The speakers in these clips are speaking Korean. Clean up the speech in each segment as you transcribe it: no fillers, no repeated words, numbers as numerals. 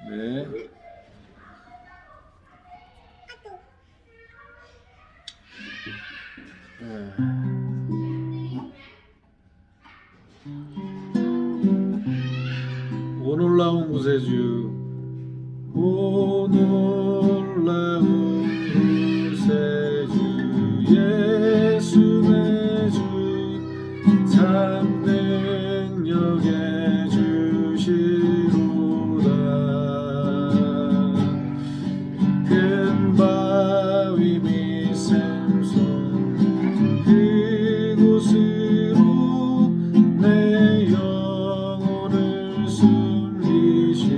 네. 오 놀라운 구세주, 오 놀라운 구세주, 예수 내 주, 참 능력의 주시로다. 큰 바위 및 샘손 그곳으로 내 영혼을 숨기시네.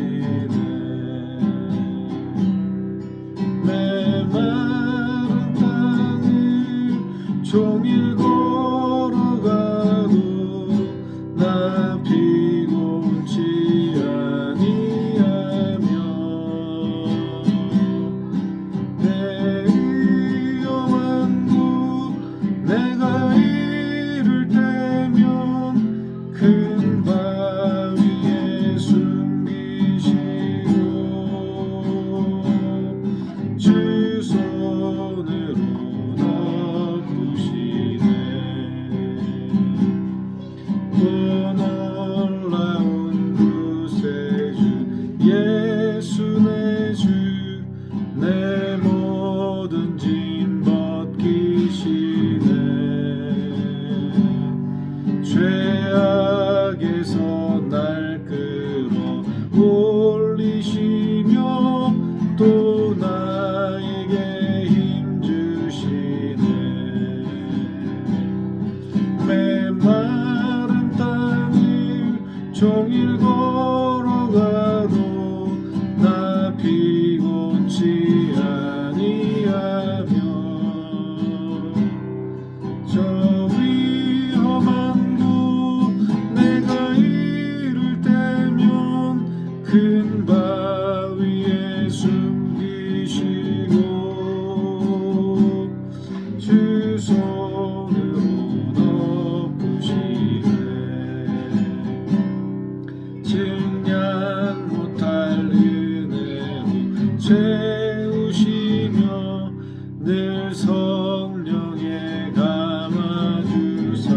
메마른 땅을 종일 걸어가도 나 피곤치 아니하며 내 위험한 곳 내가 이를 때면 큰 바위에 숨기시고 주 손으로 덮으시네. 오 놀라운 구세주, 예수 내 주, 내 모든 짐 벗기시네. 죄악에서 날 끌어 올리시며 또 나에게 힘 주시네. 메마른 땅을 종일 걸어가도 나 피곤치 아니하며 저 위험한 곳 내가 이를 때면 큰 바위에 숨기시고 주 손으로 덮으시네. 증량 못할 은혜로 채우시며 늘 성령에 감아주사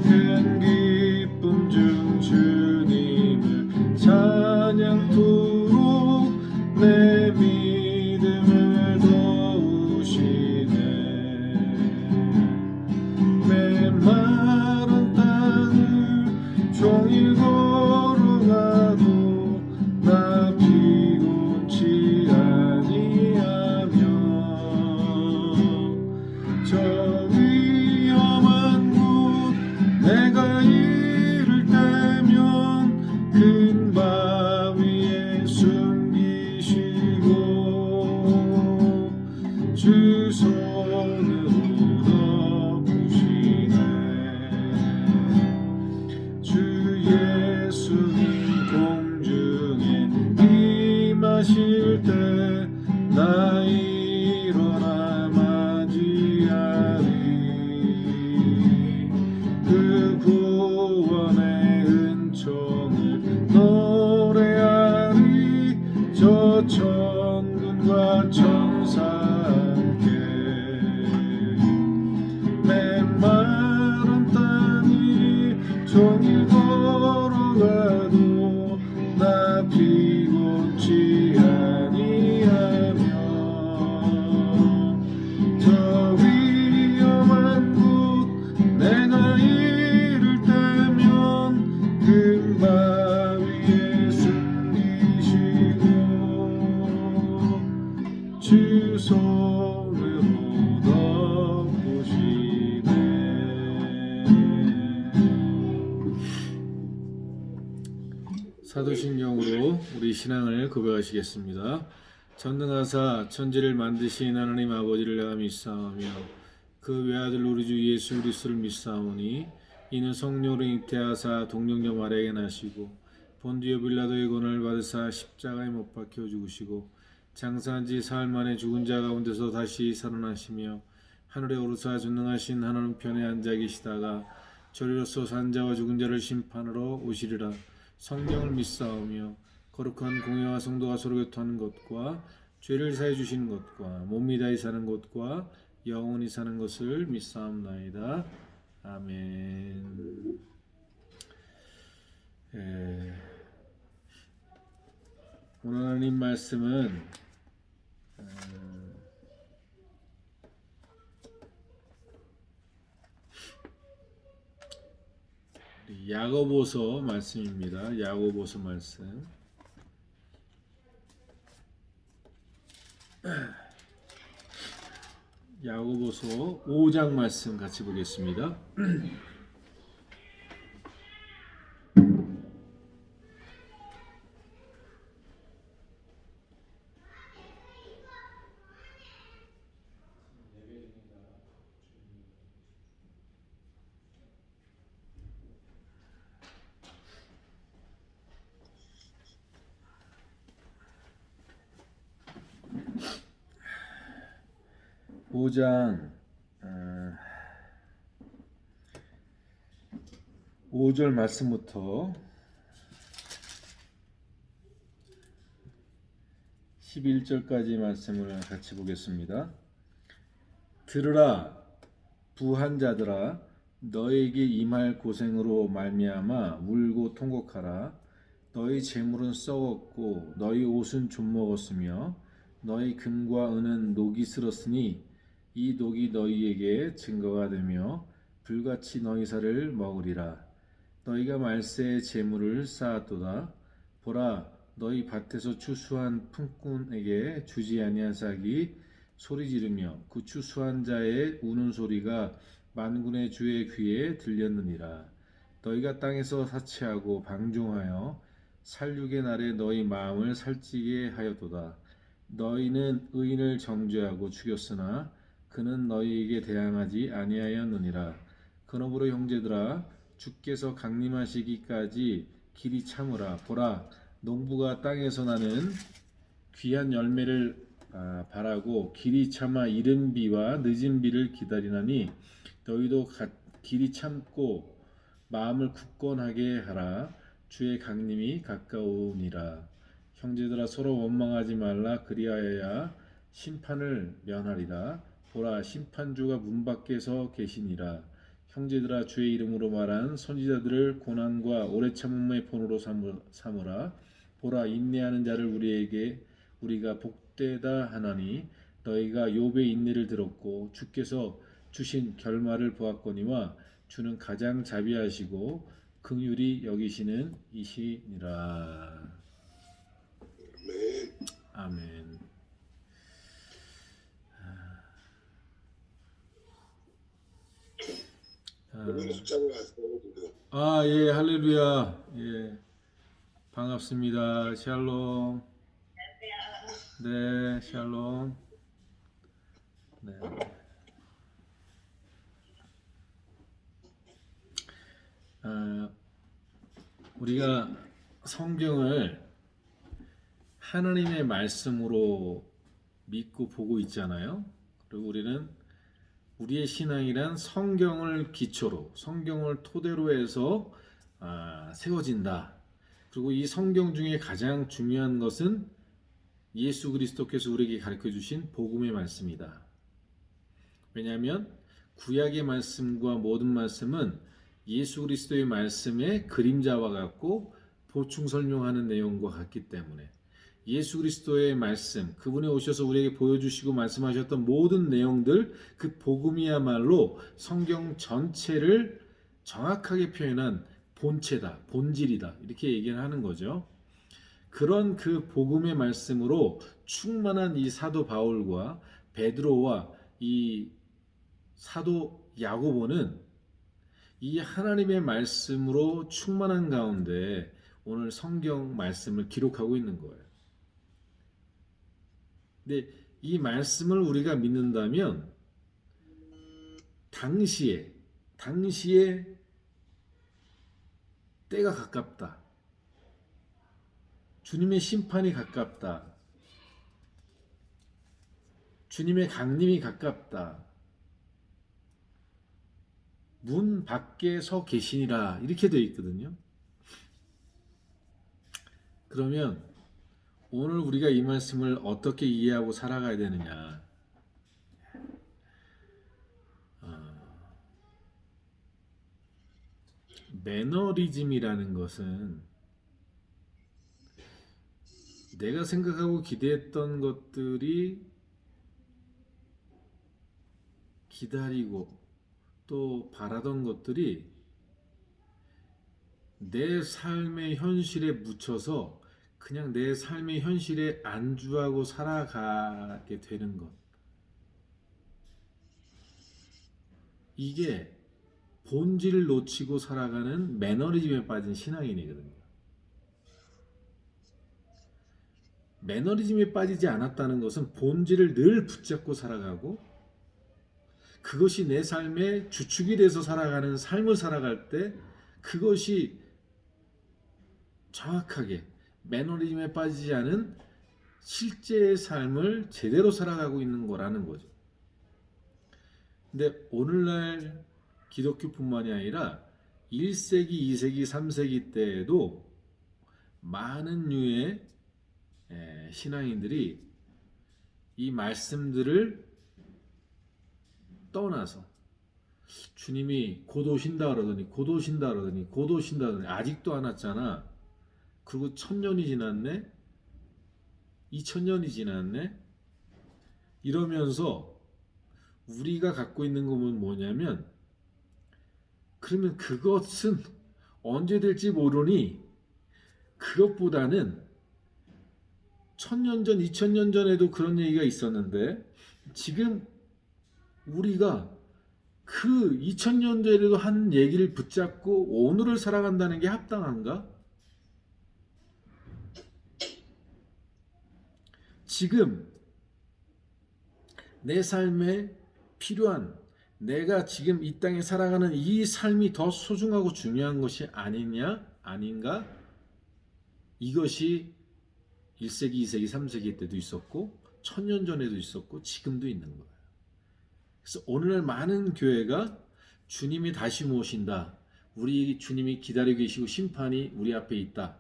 큰 기쁨 중 주님을 찬양토록 내 믿음을 도우시네. 메마른 땅을 종일 걸어가도 나 피곤치 아니하며 저 위험한 곳 내가 이를 때면 큰 바위에 숨기시고 주 손으로 덮으시네. 주 예수님 공중에 임하실 때 나 일어나 맞이하리. 그 구원의 은총을 노래하리. 저 천군과 천사 함께 메마른 땅을 종일 걸어가도 나 피곤치 아니하며 저 위험한 곳 내가 이를 때면 큰 바위에 숨기시고 주 손으로 덮으시네. 사도신경으로 우리 신앙을 고백하시겠습니다. 전능하사 천지를 만드신 하나님 아버지를 내가 믿사오며 그 외아들 우리 주 예수 그리스도를 믿사오니 이는 성령으로 잉태하사 동정녀 마리아에게 나시고 본디오 빌라도의 권을 받으사 십자가에 못 박혀 죽으시고 장사한 지 사흘 만에 죽은 자 가운데서 다시 살아나시며 하늘에 오르사 전능하신 하나님 편에 앉아 계시다가 저리로서 산 자와 죽은 자를 심판하러 오시리라. 성경을 믿사오며 거룩한 공예와 성도가 서로 교통하는 것과 죄를 사해 주시는 것과 몸이 다히 사는 것과 영원히 사는 것을 믿사옵나이다. 아멘. 오늘 하나님 말씀은 야고보서 말씀입니다. 야고보서 말씀. 야고보서 5장 말씀 같이 보겠습니다. 오 장 5절 말씀부터 11절까지 말씀을 같이 보겠습니다. 들으라 부한 자들아 너에게 임할 고생으로 말미암아 울고 통곡하라. 너희 재물은 썩었고 너희 옷은 좀먹었으며 너희 금과 은은 녹이 슬었으니 이 녹이 너희에게 증거가 되며 불같이 너희 살을 먹으리라. 너희가 말세의 재물을 쌓았도다. 보라 너희 밭에서 추수한 품꾼에게 주지 아니한 싹이 소리 지르며 그 추수한 자의 우는 소리가 만군의 주의 귀에 들렸느니라. 너희가 땅에서 사치하고 방종하여 살육의 날에 너희 마음을 살찌게 하였도다. 너희는 의인을 정죄하고 죽였으나 그는 너희에게 대항하지 아니하였느니라. 그러므로 형제들아 주께서 강림하시기까지 길이 참으라. 보라 농부가 땅에서 나는 귀한 열매를 바라고 길이 참아 이른 비와 늦은 비를 기다리나니 너희도 길이 참고 마음을 굳건하게 하라. 주의 강림이 가까우니라. 형제들아 서로 원망하지 말라. 그리하여야 심판을 면하리라. 보라 심판주가 문 밖에서 계시니라. 형제들아 주의 이름으로 말한 선지자들을 고난과 오래 참음의 본으로 삼으라. 보라 인내하는 자를 우리가 복되다 하나니 너희가 욥의 인내를 들었고 주께서 주신 결말을 보았거니와 주는 가장 자비하시고 긍휼히 여기시는 이시니라. 아멘. 예, 할렐루야. 예, 반갑습니다. 샬롬. 네, 샬롬. 네. 우리가 성경을 하나님의 말씀으로 믿고 보고 있잖아요. 그리고 우리는 우리의 신앙이란 성경을 기초로, 성경을 토대로 해서 세워진다. 그리고 이 성경 중에 가장 중요한 것은 예수 그리스도께서 우리에게 가르쳐 주신 복음의 말씀이다. 왜냐하면 구약의 말씀과 모든 말씀은 예수 그리스도의 말씀의 그림자와 같고 보충 설명하는 내용과 같기 때문에 예수 그리스도의 말씀, 그분이 오셔서 우리에게 보여주시고 말씀하셨던 모든 내용들, 그 복음이야말로 성경 전체를 정확하게 표현한 본체다, 본질이다, 이렇게 얘기를 하는 거죠. 그런 그 복음의 말씀으로 충만한 이 사도 바울과 베드로와 이 사도 야고보는 이 하나님의 말씀으로 충만한 가운데 오늘 성경 말씀을 기록하고 있는 거예요. 근데 이 말씀을 우리가 믿는다면 당시에 때가 가깝다. 주님의 심판이 가깝다. 주님의 강림이 가깝다. 문 밖에 서 계시니라 이렇게 되어 있거든요. 그러면 오늘 우리가 이 말씀을 어떻게 이해하고 살아가야 되느냐? 매너리즘이라는 것은 내가 생각하고 기대했던 것들이 기다리고 또 바라던 것들이 내 삶의 현실에 묻혀서 그냥 내 삶의 현실에 안주하고 살아가게 되는 것. 이게 본질을 놓치고 살아가는 매너리즘에 빠진 신앙인이거든요. 매너리즘에 빠지지 않았다는 것은 본질을 늘 붙잡고 살아가고 그것이 내 삶의 주축이 돼서 살아가는 삶을 살아갈 때 그것이 정확하게 매너리즘에 빠지지 않은 실제의 삶을 제대로 살아가고 있는 거라는 거죠. 근데 오늘날 기독교뿐만이 아니라 1세기, 2세기, 3세기 때에도 많은 류의 신앙인들이 이 말씀들을 떠나서 주님이 곧 오신다 그러더니 곧 오신다 그러더니 곧 오신다 그러더니 아직도 안 왔잖아. 그리고 1000년이 지났네. 2000년이 지났네. 이러면서 우리가 갖고 있는 것은 뭐냐면 그러면 그것은 언제 될지 모르니 그것보다는 1000년 전, 2000년 전에도 그런 얘기가 있었는데 지금 우리가 그 2000년 전에도 한 얘기를 붙잡고 오늘을 살아간다는 게 합당한가? 지금 내 삶에 필요한 내가 지금 이 땅에 살아가는 이 삶이 더 소중하고 중요한 것이 아니냐? 아닌가? 이것이 1세기, 2세기, 3세기 때도 있었고 1000년 전에도 있었고 지금도 있는 거예요. 그래서 오늘날 많은 교회가 주님이 다시 오신다. 우리 주님이 기다리고 계시고 심판이 우리 앞에 있다.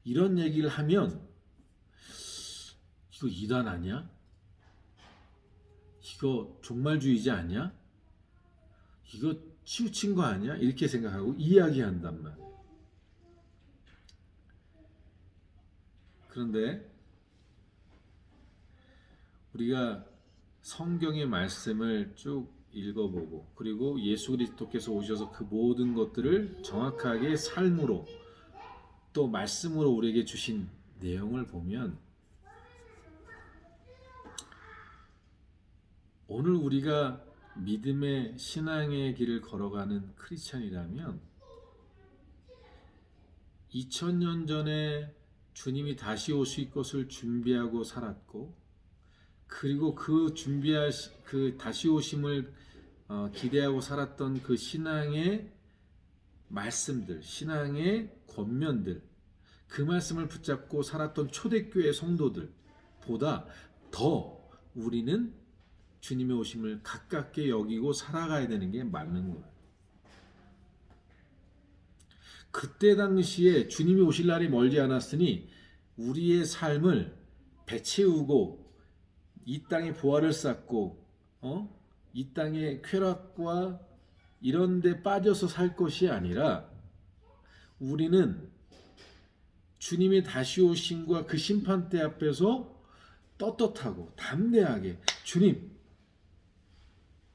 이런 얘기를 하면 이거 이단 아니야? 이거 종말주의자 아니야? 이거 치우친 거 아니야? 이렇게 생각하고 이야기한단 말이야. 그런데 우리가 성경의 말씀을 쭉 읽어보고 그리고 예수 그리스도께서 오셔서 그 모든 것들을 정확하게 삶으로 또 말씀으로 우리에게 주신 내용을 보면 오늘 우리가 믿음의 신앙의 길을 걸어가는 크리스찬이라면 2000년 전에 주님이 다시 오실 것을 준비하고 살았고 그리고 그 다시 오심을 기대하고 살았던 그 신앙의 말씀들, 신앙의 권면들, 그 말씀을 붙잡고 살았던 초대교회 성도들보다 더 우리는 주님의 오심을 가깝게 여기고 살아가야 되는 게 맞는 거예요. 그때 당시에 주님이 오실 날이 멀지 않았으니 우리의 삶을 배채우고 이 땅에 보화를 쌓고 이 땅의 쾌락과 이런 데 빠져서 살 것이 아니라 우리는 주님의 다시 오심과 그 심판대 앞에서 떳떳하고 담대하게 주님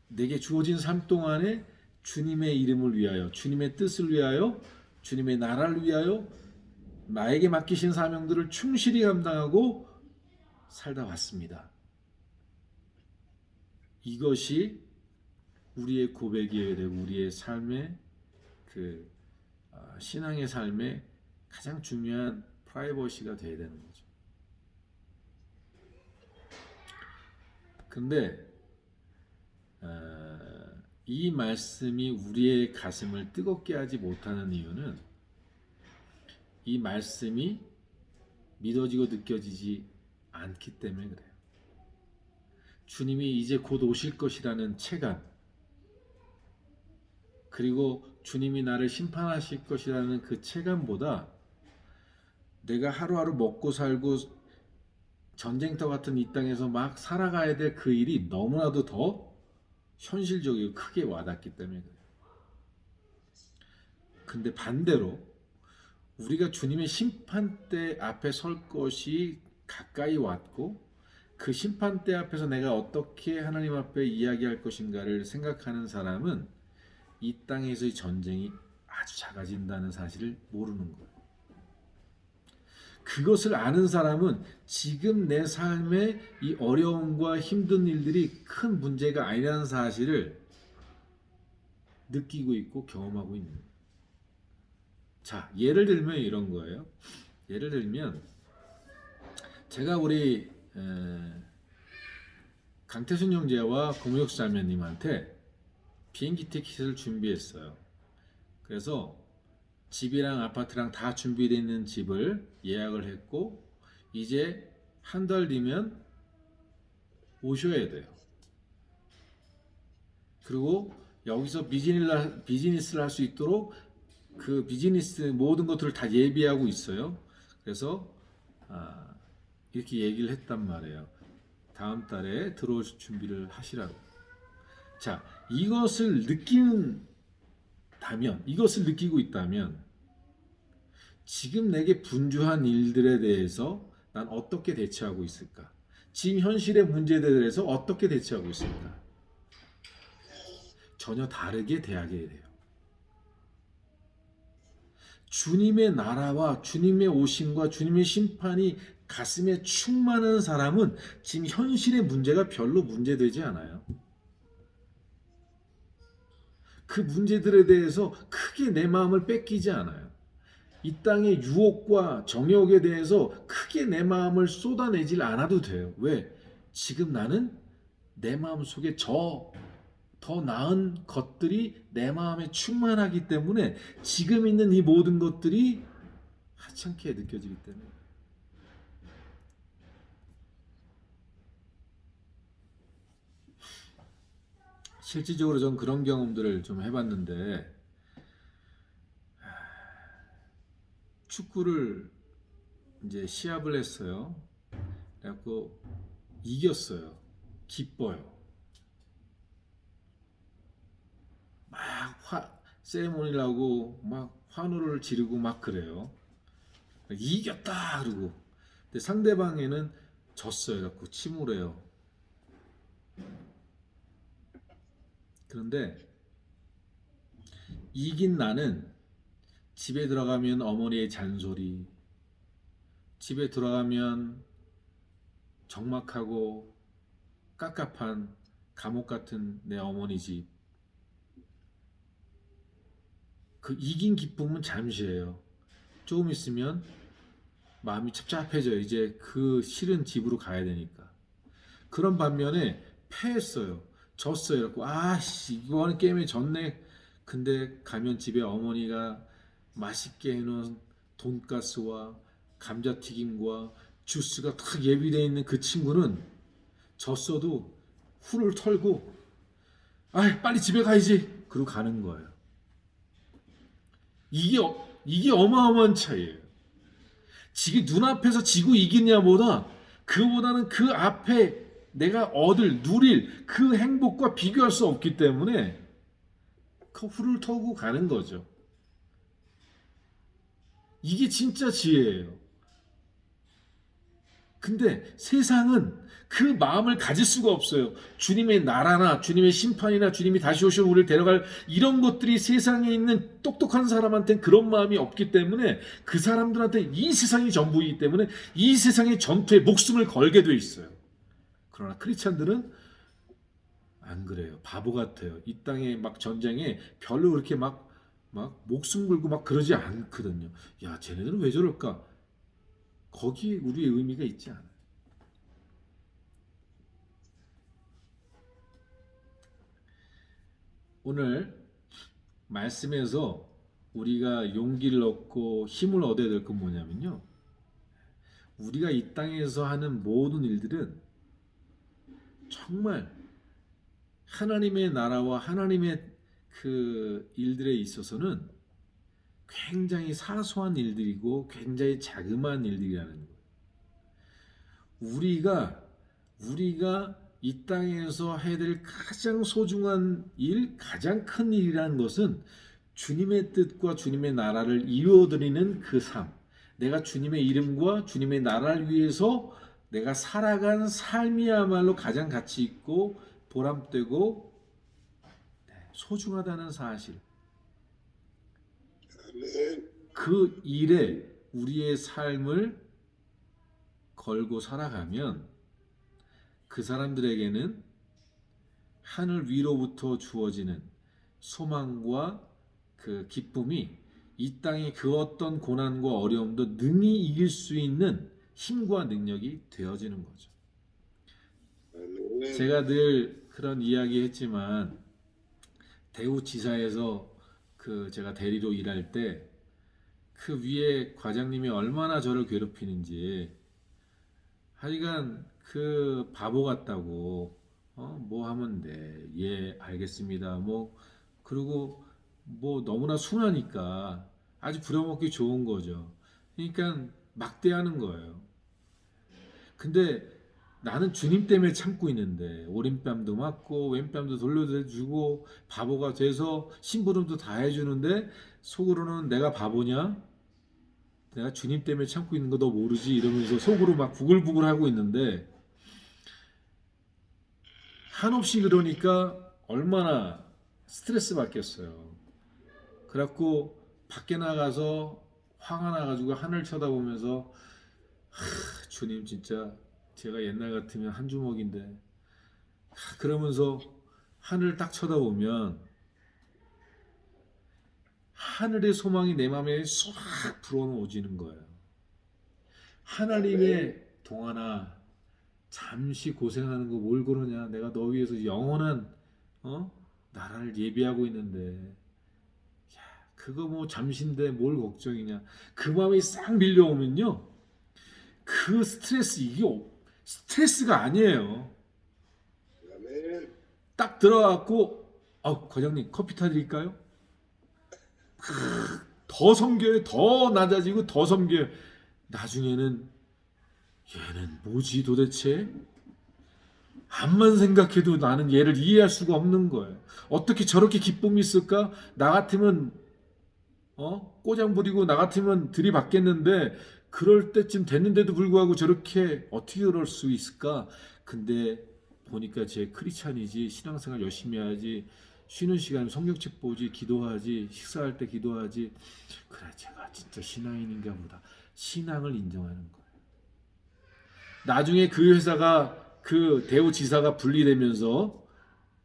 내게 주어진 삶 동안에 주님의 이름을 위하여 주님의 뜻을 위하여 주님의 나라를 위하여 나에게 맡기신 사명들을 충실히 감당하고 살다 왔습니다. 이것이 우리의 고백이어야 되고 우리의 삶의 그 신앙의 삶의 가장 중요한 프라이버시가 되어야 되는 거죠. 근데 이 말씀이 우리의 가슴을 뜨겁게 하지 못하는 이유는 이 말씀이 믿어지고 느껴지지 않기 때문에 그래요. 주님이 이제 곧 오실 것이라는 체감 그리고 주님이 나를 심판하실 것이라는 그 체감보다 내가 하루하루 먹고 살고 전쟁터 같은 이 땅에서 막 살아가야 될 그 일이 너무나도 더 현실적이고 크게 와닿기 때문에 그래요. 근데 반대로 우리가 주님의 심판대 앞에 설 것이 가까이 왔고 그 심판대 앞에서 내가 어떻게 하나님 앞에 이야기할 것인가를 생각하는 사람은 이 땅에서의 전쟁이 아주 작아진다는 사실을 모르는 거예요. 그것을 아는 사람은 지금 내 삶의 이 어려움과 힘든 일들이 큰 문제가 아니라는 사실을 느끼고 있고 경험하고 있는 거예요. 자, 예를 들면 이런 거예요. 예를 들면 제가 우리 강태순 형제와 고무혁수 자매님한테 비행기 티켓을 준비했어요. 그래서 집이랑 아파트랑 다 준비되어 있는 집을 예약을 했고 이제 한 달 뒤면 오셔야 돼요. 그리고 여기서 비즈니스를 할 수 있도록 그 비즈니스 모든 것들을 다 예비하고 있어요. 그래서 이렇게 얘기를 했단 말이에요. 다음 달에 들어올 준비를 하시라고. 자, 이것을 느끼고 있다면 지금 내게 분주한 일들에 대해서 난 어떻게 대처하고 있을까? 지금 현실의 문제들에 대해서 어떻게 대처하고 있을까? 전혀 다르게 대하게 돼요. 주님의 나라와 주님의 오심과 주님의 심판이 가슴에 충만한 사람은 지금 현실의 문제가 별로 문제되지 않아요. 그 문제들에 대해서 크게 내 마음을 뺏기지 않아요. 이 땅의 유혹과 정욕에 대해서 크게 내 마음을 쏟아내질 않아도 돼요. 왜? 지금 나는 내 마음 속에 더 나은 것들이 내 마음에 충만하기 때문에 지금 있는 이 모든 것들이 하찮게 느껴지기 때문에. 실질적으로 전 그런 경험들을 좀 해봤는데 축구를 이제 시합을 했어요. 그래갖고 이겼어요. 기뻐요. 세레모니를 하고 막 환호를 지르고 막 그래요. 이겼다 그러고. 근데 상대방에는 졌어요. 그래갖고 침울해요. 그런데 이긴 나는 집에 들어가면 어머니의 잔소리, 집에 들어가면 적막하고 깝깝한 감옥 같은 내 어머니 집. 그 이긴 기쁨은 잠시예요. 조금 있으면 마음이 찹찹해져요. 이제 그 싫은 집으로 가야 되니까. 그런 반면에 패했어요. 졌어요. 그래갖고 아씨 이번 게임에 졌네. 근데 가면 집에 어머니가 맛있게 해놓은 돈가스와 감자튀김과 주스가 탁 예비되어 있는 그 친구는 졌어도 후를 털고 아 빨리 집에 가야지. 그러고 가는 거예요. 이게 이게 어마어마한 차이예요. 지금 눈앞에서 지고 이기냐보다 그보다는 그 앞에 내가 누릴 그 행복과 비교할 수 없기 때문에 그 후를 털고 가는 거죠. 이게 진짜 지혜예요. 근데 세상은 그 마음을 가질 수가 없어요. 주님의 나라나 주님의 심판이나 주님이 다시 오셔 우리를 데려갈 이런 것들이 세상에 있는 똑똑한 사람한테는 그런 마음이 없기 때문에 그 사람들한테 이 세상이 전부이기 때문에 이 세상의 전투에 목숨을 걸게 돼 있어요. 그러나 크리스찬들은 안 그래요. 바보 같아요. 이 땅에 막 전쟁에 별로 그렇게 막 목숨 걸고 막 그러지 않거든요. 야, 쟤네들은 왜 저럴까? 거기에 우리의 의미가 있지 않아요. 오늘 말씀에서 우리가 용기를 얻고 힘을 얻어야 될 건 뭐냐면요. 우리가 이 땅에서 하는 모든 일들은 정말 하나님의 나라와 하나님의 그 일들에 있어서는 굉장히 사소한 일들이고 굉장히 자그마한 일들이라는 거예요. 우리가 이 땅에서 해야 될 가장 소중한 일, 가장 큰 일이라는 것은 주님의 뜻과 주님의 나라를 이루어드리는 그 삶. 내가 주님의 이름과 주님의 나라를 위해서 내가 살아간 삶이야말로 가장 가치 있고 보람되고 소중하다는 사실. 그 일에 우리의 삶을 걸고 살아가면 그 사람들에게는 하늘 위로부터 주어지는 소망과 그 기쁨이 이 땅의 그 어떤 고난과 어려움도 능히 이길 수 있는 힘과 능력이 되어지는 거죠. 제가 늘 그런 이야기 했지만 대우지사에서 그 제가 대리로 일할 때 그 위에 과장님이 얼마나 저를 괴롭히는지 하여간 그 바보 같다고 뭐 하면 돼. 예, 알겠습니다. 뭐 그리고 뭐 너무나 순하니까 아주 부려먹기 좋은 거죠. 그러니까 막대하는 거예요. 근데 나는 주님 때문에 참고 있는데 오른뺨도 맞고 왼뺨도 돌려주고 바보가 돼서 심부름도 다 해주는데 속으로는 내가 바보냐? 내가 주님 때문에 참고 있는 거 너 모르지? 이러면서 속으로 막 부글부글 하고 있는데 한없이 그러니까 얼마나 스트레스 받겠어요. 그래갖고 밖에 나가서 화가 나가지고 하늘 쳐다보면서 주님 진짜 제가 옛날 같으면 한 주먹인데 그러면서 하늘 딱 쳐다보면 하늘의 소망이 내 마음에 쏙 불어넣어지는 거예요. 하나님의 동안아 잠시 고생하는 거 뭘 그러냐. 내가 너 위해서 영원한 나라를 예비하고 있는데 야, 그거 뭐 잠시인데 뭘 걱정이냐. 그 마음이 싹 밀려오면요. 그 스트레스 이게 스트레스가 아니에요. 딱 들어갖고 과장님 커피 타드릴까요? 더 섬겨요. 더 낮아지고 더 섬겨요. 나중에는 얘는 뭐지 도대체? 암만 생각해도 나는 얘를 이해할 수가 없는 거예요. 어떻게 저렇게 기쁨이 있을까? 나 같으면 꼬장 부리고 나 같으면 들이받겠는데 그럴 때쯤 됐는데도 불구하고 저렇게 어떻게 그럴 수 있을까? 근데 보니까 제 크리스찬이지 신앙생활 열심히 해야지 쉬는 시간 성경책 보지 기도하지 식사할 때 기도하지 그래 제가 진짜 신앙인인가 보다. 신앙을 인정하는 거예요. 나중에 그 회사가 그 대우지사가 분리되면서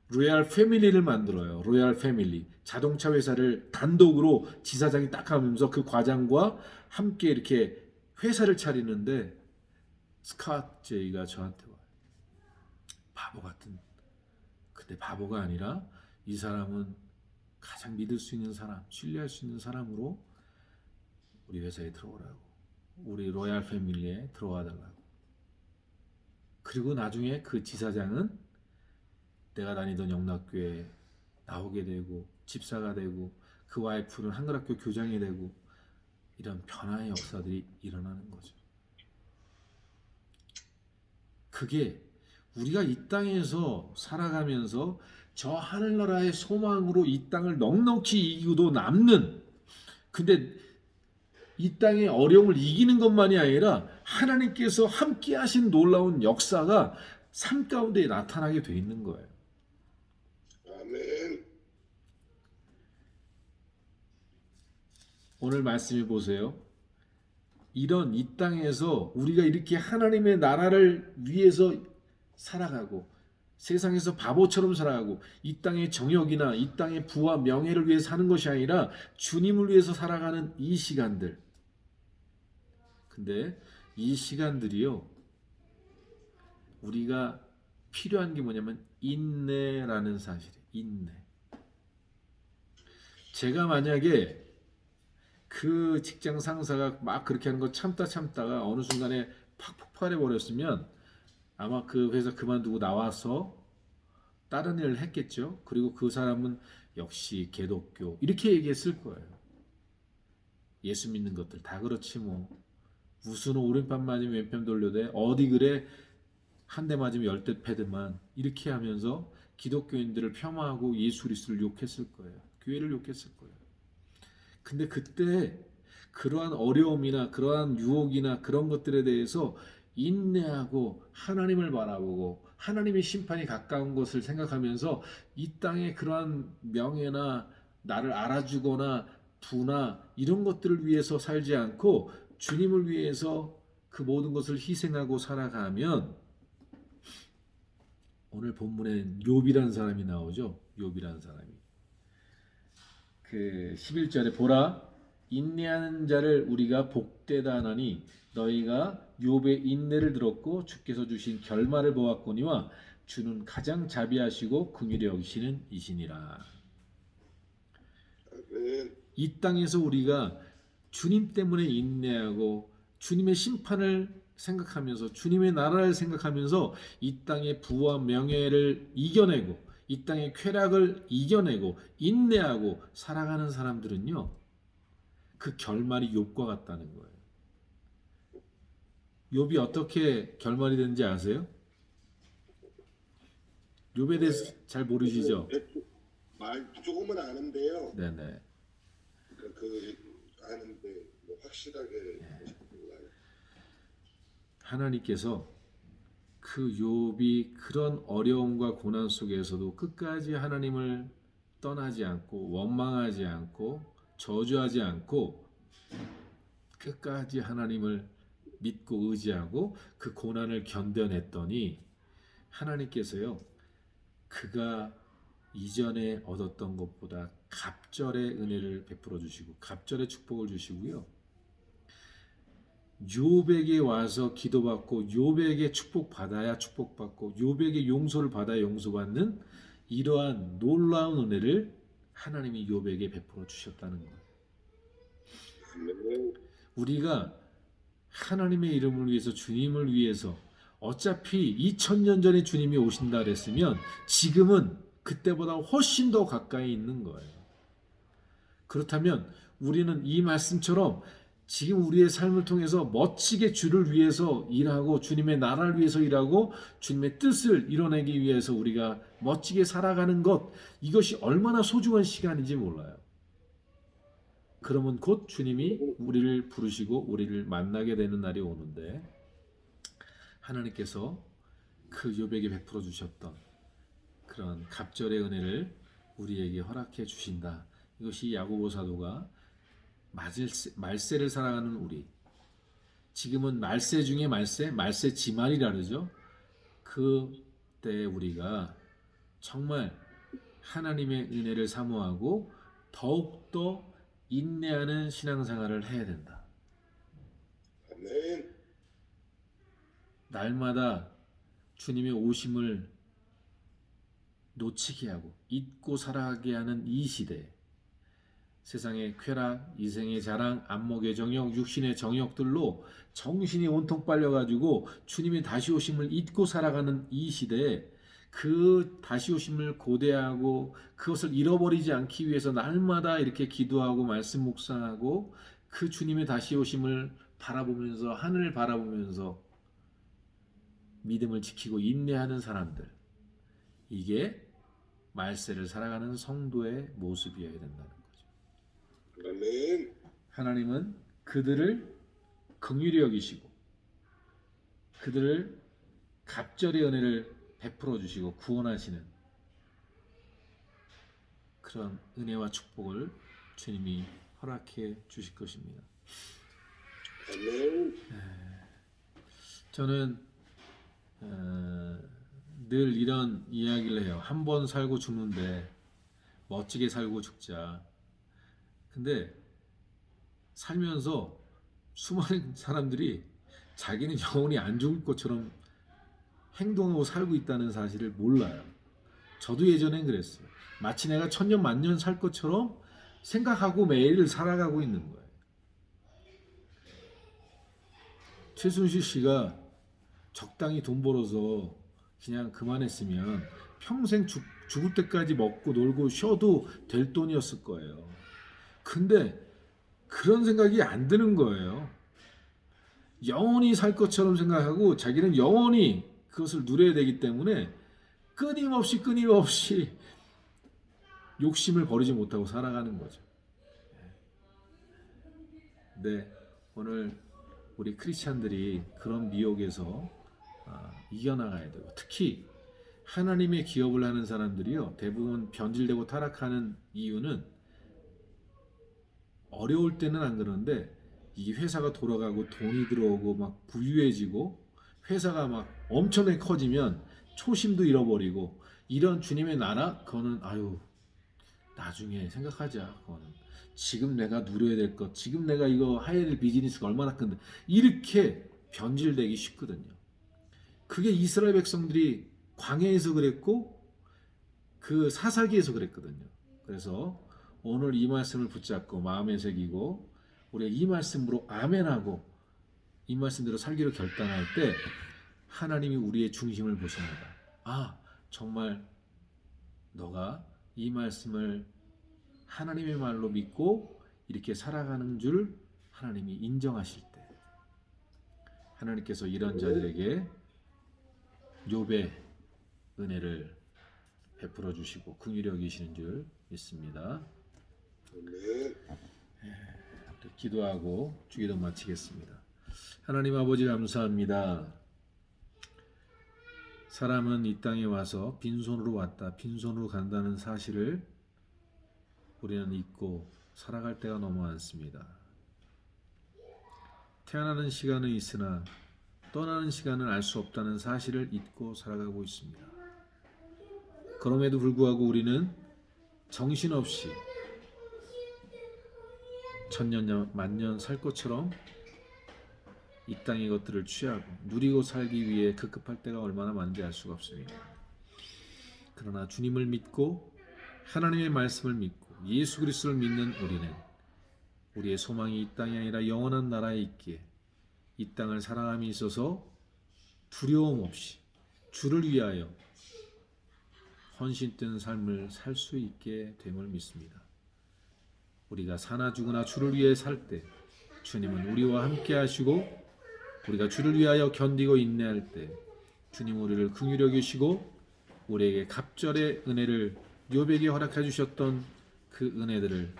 로얄 패밀리를 만들어요. 로얄 패밀리. 자동차 회사를 단독으로 지사장이 딱 하면서 그 과장과 함께 이렇게 회사를 차리는데 스캇 제이가 저한테 와요. 바보 같은. 근데 바보가 아니라 이 사람은 가장 믿을 수 있는 사람, 신뢰할 수 있는 사람으로 우리 회사에 들어오라고. 우리 로얄 패밀리에 들어와 달라고. 그리고 나중에 그 지사장은 내가 다니던 영락교회에 나오게 되고 집사가 되고 그 와이프는 한글학교 교장이 되고 이런 변화의 역사들이 일어나는 거죠. 그게 우리가 이 땅에서 살아가면서 저 하늘나라의 소망으로 이 땅을 넉넉히 이기고도 남는 근데 이 땅의 어려움을 이기는 것만이 아니라 하나님께서 함께 하신 놀라운 역사가 삶 가운데 나타나게 돼 있는 거예요. 아멘. 오늘 말씀해 보세요. 이런 이 땅에서 우리가 이렇게 하나님의 나라를 위해서 살아가고 세상에서 바보처럼 살아가고 이 땅의 정욕이나 이 땅의 부와 명예를 위해 사는 것이 아니라 주님을 위해서 살아가는 이 시간들. 근데 이 시간들이요. 우리가 필요한 게 뭐냐면 인내라는 사실이에요. 인내. 제가 만약에 그 직장 상사가 막 그렇게 하는 거 참다가 어느 순간에 팍 폭발해 버렸으면 아마 그 회사 그만두고 나와서 다른 일을 했겠죠. 그리고 그 사람은 역시 개독교 이렇게 얘기했을 거예요. 예수 믿는 것들 다 그렇지 뭐. 무슨 오른편 맞으면 왼편 돌려대 어디 그래 한 대 맞으면 10대 패드만 이렇게 하면서 기독교인들을 폄하하고 예수 그리스도를 욕했을 거예요. 교회를 욕했을 거예요. 근데 그때 그러한 어려움이나 그러한 유혹이나 그런 것들에 대해서 인내하고 하나님을 바라보고 하나님의 심판이 가까운 것을 생각하면서 이 땅에 그러한 명예나 나를 알아주거나 부나 이런 것들을 위해서 살지 않고 주님을 위해서 그 모든 것을 희생하고 살아가면 오늘 본문엔 욥이라는 사람이 나오죠. 욥이라는 사람이. 그 11절에 보라 인내하는 자를 우리가 복되다 하나니 너희가 욥의 인내를 들었고 주께서 주신 결말을 보았거니와 주는 가장 자비하시고 긍휼히 여기시는 이시니라. 이 땅에서 우리가 주님 때문에 인내하고 주님의 심판을 생각하면서 주님의 나라를 생각하면서 이 땅의 부와 명예를 이겨내고 이 땅의 쾌락을 이겨내고 인내하고 살아가는 사람들은요. 그 결말이 욥과 같다는 거예요. 욥이 어떻게 결말이 되는지 아세요? 욥에 대해서 잘 모르시죠? 말 조금은 아는데요. 네네. 아는데 뭐 확실하게 몰라요. 하나님께서 그 욥이 그런 어려움과 고난 속에서도 끝까지 하나님을 떠나지 않고 원망하지 않고 저주하지 않고 끝까지 하나님을 믿고 의지하고 그 고난을 견뎌냈더니 하나님께서요 그가 이전에 얻었던 것보다 갑절의 은혜를 베풀어 주시고 갑절의 축복을 주시고요. 욥에게 와서 기도받고 욥에게 축복받아야 축복받고 욥에게 용서를 받아야 용서받는 이러한 놀라운 은혜를 하나님이 욥에게 베풀어 주셨다는 거예요. 우리가 하나님의 이름을 위해서 주님을 위해서 어차피 2000년 전에 주님이 오신다 그랬으면 지금은 그때보다 훨씬 더 가까이 있는 거예요. 그렇다면 우리는 이 말씀처럼 지금 우리의 삶을 통해서 멋지게 주를 위해서 일하고 주님의 나라를 위해서 일하고 주님의 뜻을 이뤄내기 위해서 우리가 멋지게 살아가는 것 이것이 얼마나 소중한 시간인지 몰라요. 그러면 곧 주님이 우리를 부르시고 우리를 만나게 되는 날이 오는데 하나님께서 그 욥에게 베풀어 주셨던 그런 갑절의 은혜를 우리에게 허락해 주신다. 이것이 야고보 사도가 말세를 살아가는 우리 지금은 말세 중에 말세 지말이라 그러죠. 그때 우리가 정말 하나님의 은혜를 사모하고 더욱더 인내하는 신앙생활을 해야 된다. 아멘. 날마다 주님의 오심을 놓치게 하고 잊고 살아가게 하는 이 시대에 세상의 쾌락, 이생의 자랑, 안목의 정욕, 육신의 정욕들로 정신이 온통 빨려가지고 주님의 다시 오심을 잊고 살아가는 이 시대에 그 다시 오심을 고대하고 그것을 잃어버리지 않기 위해서 날마다 이렇게 기도하고 말씀 묵상하고 그 주님의 다시 오심을 바라보면서 하늘을 바라보면서 믿음을 지키고 인내하는 사람들 이게 말세를 살아가는 성도의 모습이어야 된다는 거죠. 아멘. 하나님은 그들을 긍휼히 여기시고 그들을 갑절의 은혜를 베풀어 주시고 구원하시는 그런 은혜와 축복을 주님이 허락해 주실 것입니다. 아멘. 저는 늘 이런 이야기를 해요. 한 번 살고 죽는데 멋지게 살고 죽자. 근데 살면서 수많은 사람들이 자기는 영원히 안 죽을 것처럼 행동하고 살고 있다는 사실을 몰라요. 저도 예전엔 그랬어요. 마치 내가 천년 만년 살 것처럼 생각하고 매일을 살아가고 있는 거예요. 최순실 씨가 적당히 돈 벌어서 그냥 그만했으면 평생 죽을 때까지 먹고 놀고 쉬어도 될 돈이었을 거예요. 근데 그런 생각이 안 드는 거예요. 영원히 살 것처럼 생각하고 자기는 영원히 그것을 누려야 되기 때문에 끊임없이 욕심을 버리지 못하고 살아가는 거죠. 네, 오늘 우리 크리스찬들이 그런 미혹에서 이겨나가야 되고, 특히 하나님의 기업을 하는 사람들이요, 대부분 변질되고 타락하는 이유는 어려울 때는 안 그러는데 이 회사가 돌아가고 돈이 들어오고 막 부유해지고 회사가 막 엄청나게 커지면 초심도 잃어버리고, 이런 주님의 나라, 그거는 아유 나중에 생각하자. 그거는 지금 내가 누려야 될 것, 지금 내가 이거 해야 될 비즈니스가 얼마나 큰데, 이렇게 변질되기 쉽거든요. 그게 이스라엘 백성들이 광야에서 그랬고 그 사사기에서 그랬거든요. 그래서 오늘 이 말씀을 붙잡고 마음에 새기고 우리가 이 말씀으로 아멘하고 이 말씀대로 살기로 결단할 때 하나님이 우리의 중심을 보십니다. 아, 정말 너가 이 말씀을 하나님의 말로 믿고 이렇게 살아가는 줄 하나님이 인정하실 때 하나님께서 이런 자들에게 욥의 은혜를 베풀어 주시고 긍휼히 여기시는 줄 믿습니다. 아멘. 기도하고 주기도 마치겠습니다. 하나님 아버지 감사합니다. 사람은 이 땅에 와서 빈손으로 왔다 빈손으로 간다는 사실을 우리는 잊고 살아갈 때가 너무 많습니다. 태어나는 시간은 있으나 떠나는 시간은 알 수 없다는 사실을 잊고 살아가고 있습니다. 그럼에도 불구하고 우리는 정신없이 천년 만년 살 것처럼 이 땅의 것들을 취하고 누리고 살기 위해 급급할 때가 얼마나 많은지 알 수가 없습니다. 그러나 주님을 믿고 하나님의 말씀을 믿고 예수 그리스도를 믿는 우리는 우리의 소망이 이 땅이 아니라 영원한 나라에 있기에 이 땅을 사랑함이 있어서 두려움 없이 주를 위하여 헌신된 삶을 살 수 있게 됨을 믿습니다. 우리가 사나 죽으나 주를 위해 살 때 주님은 우리와 함께 하시고 우리가 주를 위하여 견디고 인내할 때 주님 우리를 긍휼히 여기시고 우리에게 갑절의 은혜를 욥에게 허락해 주셨던 그 은혜들을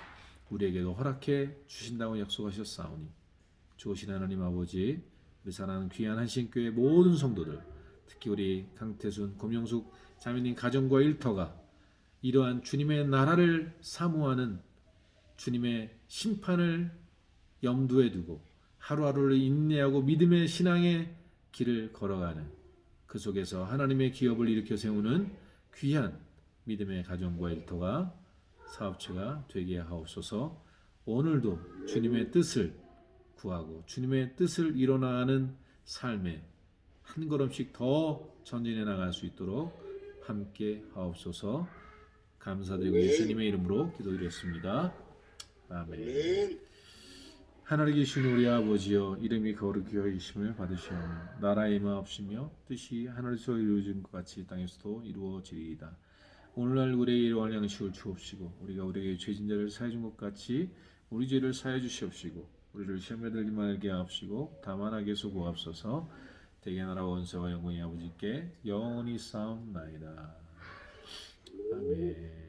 우리에게도 허락해 주신다고 약속하셨사오니 좋으신 하나님 아버지, 우리 사랑하는 귀한 한신교회 모든 성도들, 특히 우리 강태순, 고명숙 자매님 가정과 일터가 이러한 주님의 나라를 사모하는 주님의 심판을 염두에 두고 하루하루를 인내하고 믿음의 신앙의 길을 걸어가는 그 속에서 하나님의 기업을 일으켜 세우는 귀한 믿음의 가정과 일터가 사업체가 되게 하옵소서. 오늘도 주님의 뜻을 구하고 주님의 뜻을 이뤄나가는 삶에 한 걸음씩 더 전진해 나갈 수 있도록 함께 하옵소서. 감사드리고 예수님의 이름으로 기도드렸습니다. 아멘. 하늘에 계신 우리 아버지여, 이름이 거룩히 여기심을 받으시오며 나라의 임하옵시며 뜻이 하늘에서 이루어진 것 같이 땅에서도 이루어지리이다. 오늘날 우리에게 일용할 양식을 주옵시고 우리가 우리에게 죄진 자를 사해 준 것 같이 우리 죄를 사해 주시옵시고 우리를 시험에 들지 말게 하옵시고 다만 악에서 구하옵소서. 대개 나라 원수와 영광이 아버지께 영원히 싸움나이다. 아멘.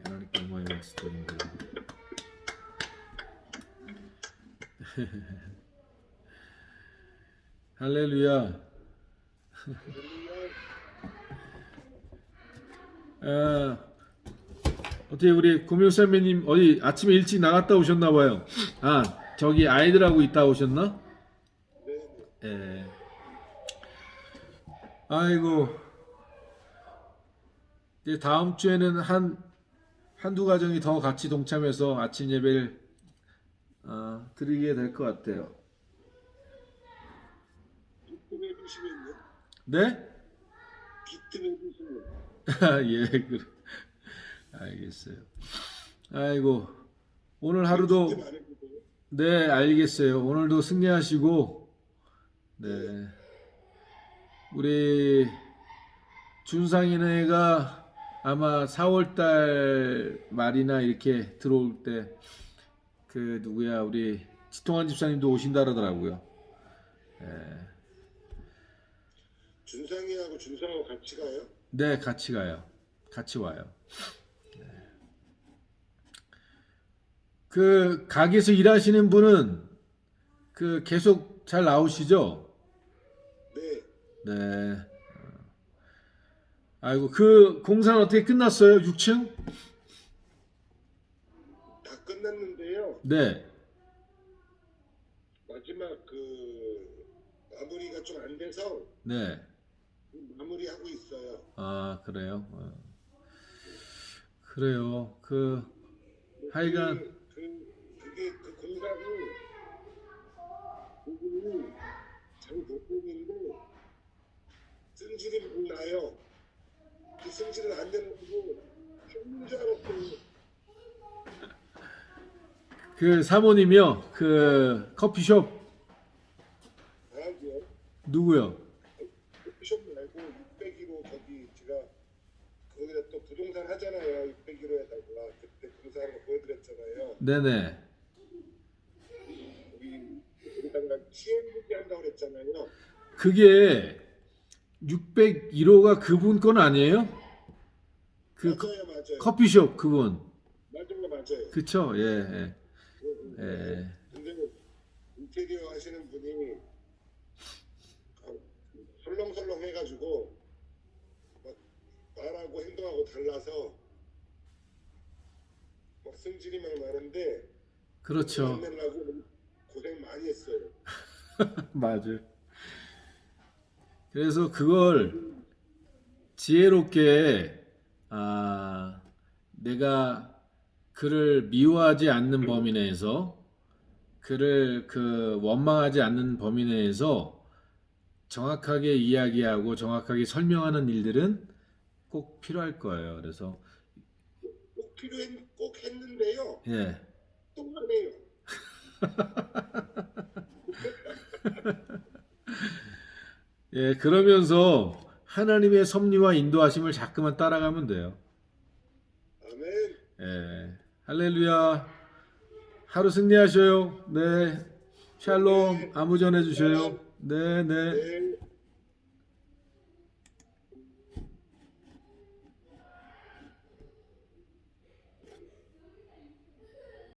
하나님께 영광의 박수 드립니다. 할렐루야. 어떻게 우리 고명선배님 어디 아침에 일찍 나갔다 오셨나 봐요. 아, 저기 아이들하고 있다 오셨나? 예. 아이고, 이제 다음 주에는 한두 가정이 더 같이 동참해서 아침 예배를 드리게 될 것 같아요. 기쁨해 주시면요. 네? 기쁨해 주시면. 예, 그래. 알겠어요. 아이고, 오늘 하루도 네, 알겠어요. 오늘도 승리하시고, 네, 우리 준상이네가 아마 4월달 말이나 이렇게 들어올 때 그 누구야 우리 지통한 집사님도 오신다 그러더라고요. 준상이하고 준상하고 같이 가요? 네, 같이 가요. 같이 와요. 그 가게에서 일하시는 분은 그 계속 잘 나오시죠? 네. 네. 아이고 그 공사는 어떻게 끝났어요? 6층? 다 끝났는데요. 네. 마지막 그 마무리가 좀 안 돼서 네. 마무리하고 있어요. 아, 그래요. 그래요. 그 하여간 그게 그 공사를 부분이 잘 못했는데 승질이 막 나요. 그 승질을 안 내놓고 했는 줄 알았더니 그 사모님이요. 그 커피숍 나한테요. 누구요? 커피숍 말고 601호 거기 제가 거기다 또 부동산 하잖아요. 601호에다가 그때 공사한 거 보여드렸잖아요. 네네. 거기다가 CMDT 한다고 그랬잖아요. 그게 601호가 그분 건 아니에요? 그 맞아요, 맞아요. 커피숍 그분. 맞아요. 그쵸? 예. 예. 예. 근데 인테리어 하시는 분이 설렁설렁 해가지고 막 말하고 행동하고 달라서 막 승질이 막 나는데 그렇죠. 안 내려고 고생 많이 했어요. 맞아요. 그래서 그걸 지혜롭게 내가 그를 미워하지 않는 범위 내에서 그를 그 원망하지 않는 범위 내에서 정확하게 이야기하고 정확하게 설명하는 일들은 꼭 필요할 거예요. 그래서 꼭 했는데요. 예. 또 하네요. 예, 그러면서 하나님의 섭리와 인도하심을 자꾸만 따라가면 돼요. 아멘. 예. 할렐루야. 하루 승리하셔요. 네. 샬롬. 아무 전해 주셔요. 네, 네. 네.